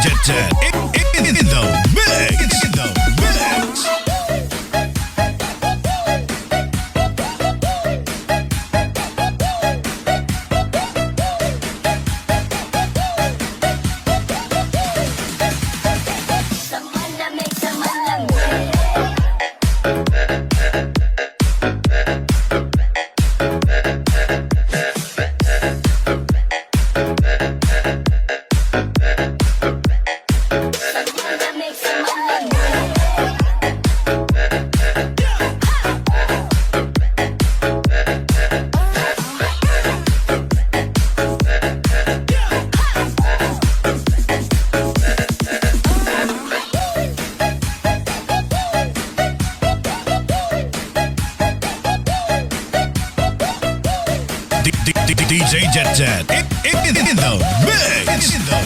Jet Jet in the mix. In the mix. DJ Jet Jet in the mix. In the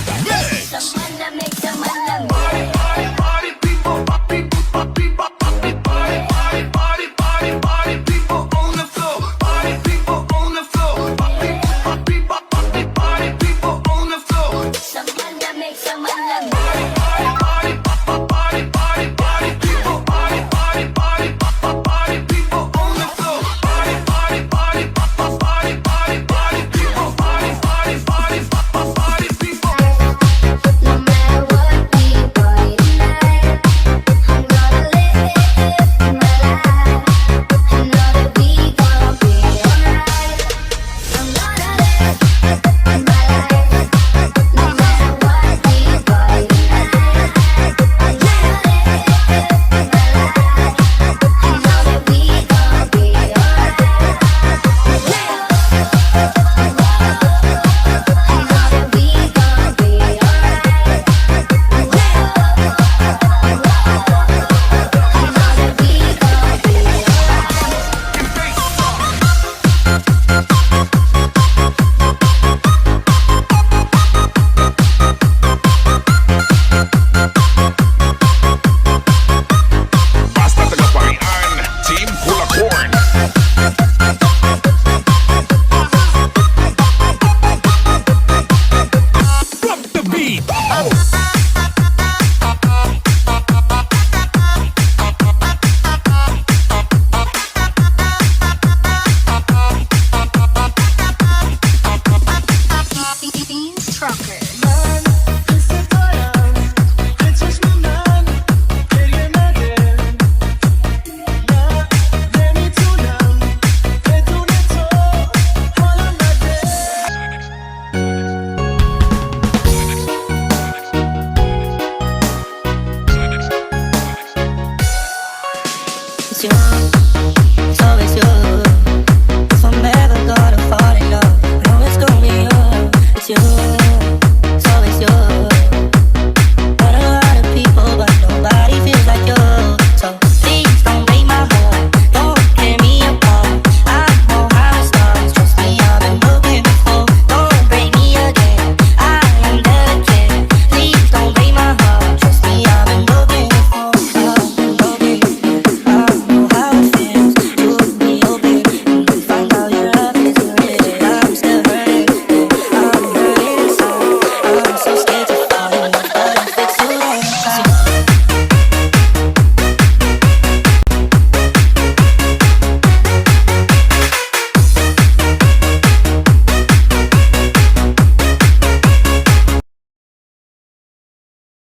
mix. Party, party, party, people, party, party, party, party, party, party, party, party, people on the floor. Party, people on the floor. Party, party, party, party, party, people on the floor. Someone that makes someone love me.